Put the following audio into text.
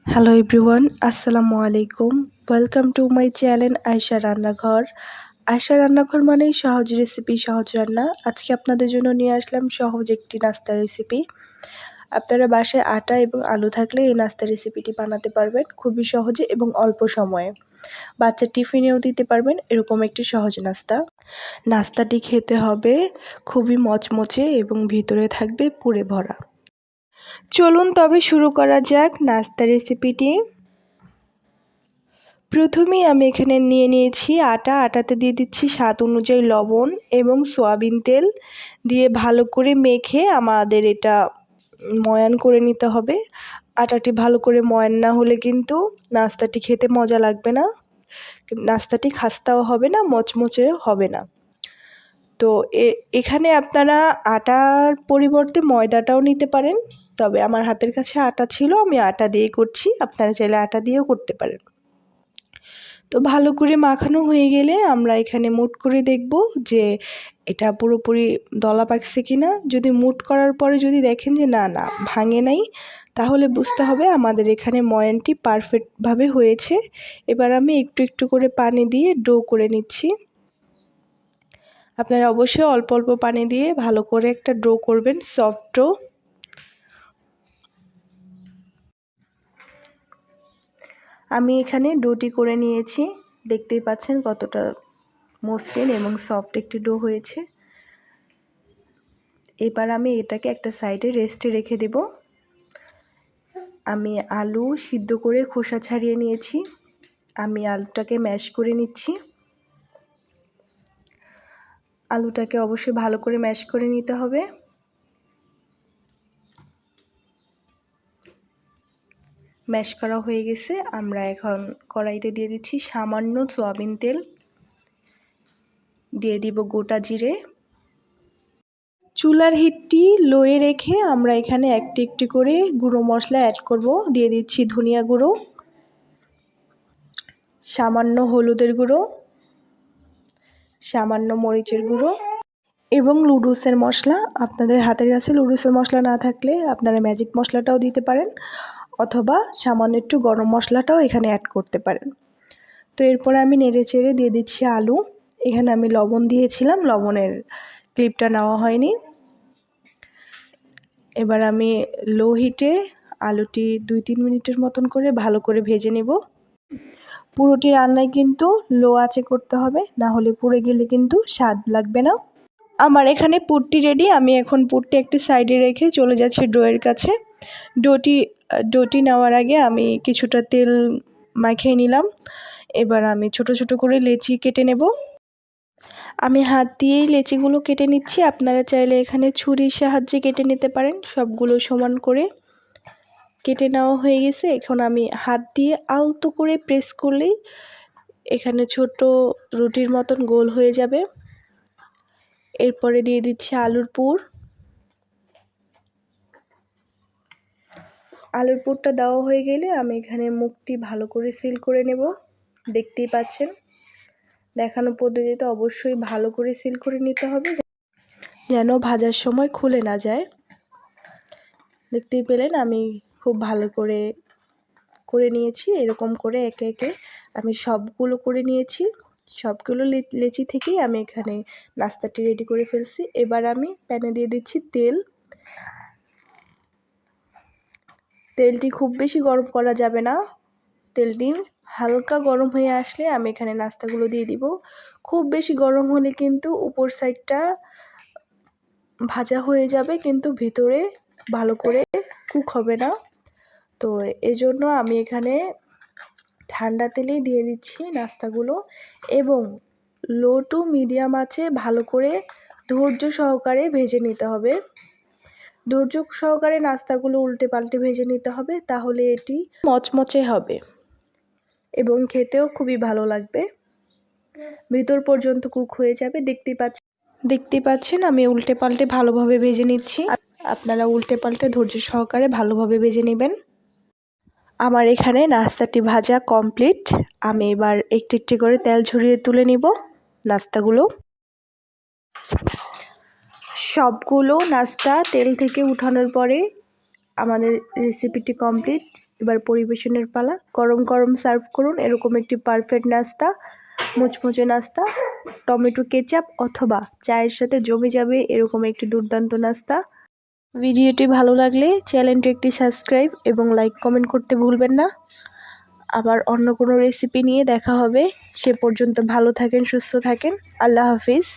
Hello everyone, আসসালামু আলাইকুম। Welcome to my channel Ayesha রান্নাঘর। আয়শা রান্নাঘর মানেই সহজ রেসিপি, সহজ রান্না। আজকে আপনাদের জন্য নিয়ে আসলাম সহজ একটি নাস্তার রেসিপি। আপনারা বাসায় আটা এবং আলু থাকলে এই নাস্তার রেসিপিটি বানাতে পারবেন খুবই সহজে এবং অল্প সময়ে। বাচ্চার টিফিনেও দিতে পারবেন, এরকম একটি সহজ নাস্তা। নাস্তাটি খেতে হবে খুবই মচমচে এবং ভিতরে থাকবে পুরে ভরা। চলুন তবে শুরু করা যাক নাস্তা রেসিপিটি। প্রথমেই আমি এখানে নিয়ে নিয়েছি আটাতে দিয়ে দিচ্ছি স্বাদ অনুযায়ী লবণ এবং সয়াবিন তেল দিয়ে ভালো করে মেখে আমাদের এটা ময়ান করে নিতে হবে। আটাটি ভালো করে ময়ান না হলে কিন্তু নাস্তাটি খেতে মজা লাগবে না, নাস্তাটি খাস্তাও হবে না, মচমচেও হবে না। তো এখানে আপনারা আটার পরিবর্তে ময়দাটাও নিতে পারেন, তবে আমার হাতের কাছে আটা ছিল, আমি আটা দিয়ে করছি। আপনারা চাইলে আটা দিয়েও করতে পারেন। তো ভালো করে মাখানো হয়ে গেলে আমরা এখানে মুট করে দেখব যে এটা পুরোপুরি দলা পাকছে কিনা। যদি মুট করার পরে যদি দেখেন যে না ভাঙে নাই, তাহলে বুঝতে হবে আমাদের এখানে ময়ানটি পারফেক্টভাবে হয়েছে। এবার আমি একটু একটু করে পানি দিয়ে ডো করে নিচ্ছি। আপনারা অবশ্যই অল্প অল্প পানি দিয়ে ভালো করে একটা ডো করবেন, সফট ডো। আমি এখানে ডোটি করে নিয়েছি, দেখতেই পাচ্ছেন কতটা মসৃণ এবং সফট একটি ডো হয়েছে। এবার আমি এটাকে একটা সাইডে রেস্টে রেখে দেব। আমি আলু সিদ্ধ করে খোসা ছাড়িয়ে নিয়েছি, আমি আলুটাকে ম্যাশ করে নিচ্ছি। আলুটাকে অবশ্যই ভালো করে ম্যাশ করে নিতে হবে। ম্যাশ করা হয়ে গেছে, আমরা এখন কড়াইতে দিয়ে দিচ্ছি সামান্য সয়াবিন তেল, দিয়ে দিব গোটা জিরে। চুলার হিটটি লোয়ে রেখে আমরা এখানে একটি একটি করে গুঁড়ো মশলা অ্যাড করব। দিয়ে দিচ্ছি ধনিয়া গুঁড়ো, সামান্য হলুদের গুঁড়ো, সামান্য মরিচের গুঁড়ো এবং লুডুসের মশলা। আপনাদের হাতের কাছে লুডুসের মশলা না থাকলে আপনারা ম্যাজিক মশলাটাও দিতে পারেন, অথবা সামান্য একটু গরম মশলাটাও এখানে অ্যাড করতে পারেন। তো এরপরে আমি নেড়ে চেড়ে দিয়ে দিচ্ছি আলু। এখানে আমি লবণ দিয়েছিলাম, লবণের ক্লিপটা নেওয়া হয়নি। এবার আমি লো হিটে আলুটি 2-3 মিনিটের মতন করে ভালো করে ভেজে নেব। পুরোটি রান্নায় কিন্তু লো আঁচে করতে হবে, না হলে পুড়ে গেলে কিন্তু স্বাদ লাগবে না। আমার এখানে পুরটি রেডি। আমি এখন পুরটি একটি সাইডে রেখে চলে যাচ্ছি ডোয়ের কাছে। ডোটি নেওয়ার আগে আমি কিছুটা তেল মাখিয়ে নিলাম। এবার আমি ছোট ছোট করে লেচি কেটে নেব। আমি হাত দিয়েই লেচিগুলো কেটে নিচ্ছি, আপনারা চাইলে এখানে ছুরির সাহায্যে কেটে নিতে পারেন। সবগুলো সমান করে কেটে নেওয়া হয়ে গেছে। এখন আমি হাত দিয়ে আলতো করে প্রেস করলেই এখানে ছোট রুটির মতন গোল হয়ে যাবে। এরপরে দিয়ে দিচ্ছি আলুর পুর। আলুর পুরটা দেওয়া হয়ে গেলে আমি এখানে মুখটি ভালো করে সিল করে নেব। দেখতেই পাচ্ছেন, দেখানো পদ্ধতিতে অবশ্যই ভালো করে সিল করে নিতে হবে যেন ভাজার সময় খুলে না যায়। দেখতেই পেলেন আমি খুব ভালো করে নিয়েছি। এরকম করে একে একে আমি সবগুলো করে নিয়েছি। সবগুলো লেচি থেকেই আমি এখানে নাস্তাটি রেডি করে ফেলছি। এবার আমি প্যানে দিয়ে দিচ্ছি তেল। তেলটি খুব বেশি গরম করা যাবে না, তেলটি হালকা গরম হয়ে আসলে আমি এখানে নাস্তাগুলো দিয়ে দিব। খুব বেশি গরম হলে কিন্তু উপর সাইডটা ভাজা হয়ে যাবে, কিন্তু ভিতরে ভালো করে কুক হবে না। তো এজন্য আমি এখানে ঠান্ডা তেলেই দিয়ে দিচ্ছি নাস্তাগুলো, এবং লো টু মিডিয়াম আঁচে ভালো করে ধৈর্য সহকারে ভেজে নিতে হবে। ধৈর্য সহকারে নাস্তাগুলো উল্টে পাল্টে ভেজে নিতে হবে, তাহলে এটি মচমচে হবে এবং খেতেও খুবই ভালো লাগবে। ভিতর পর্যন্ত কুক হয়ে যাবে। দেখতেই পাচ্ছেন আমি উল্টে পাল্টে ভালোভাবে ভেজে নিচ্ছি। আপনারা উল্টে পাল্টে ধৈর্য সহকারে ভালোভাবে ভেজে নেবেন। আমার এখানে নাস্তাটি ভাজা কমপ্লিট। আমি এবার একটি একটি করে তেল ঝরিয়ে তুলে নিব নাস্তাগুলো। সবগুলো নাস্তা তেল থেকে উঠানোর পরে আমাদের রেসিপিটি কমপ্লিট। এবার পরিবেশনের পালা। গরম গরম সার্ভ করুন এরকম একটি পারফেক্ট নাস্তা, মুচমুচে নাস্তা। টমেটো কেচাপ অথবা চায়ের সাথে জমে যাবে এরকম একটি দুর্দান্ত নাস্তা। ভিডিওটি ভালো লাগলে চ্যানেলটি একটি সাবস্ক্রাইব এবং লাইক কমেন্ট করতে ভুলবেন না। আবার অন্য কোনো রেসিপি নিয়ে দেখা হবে। সে পর্যন্ত ভালো থাকেন, সুস্থ থাকেন। আল্লাহ হাফিজ।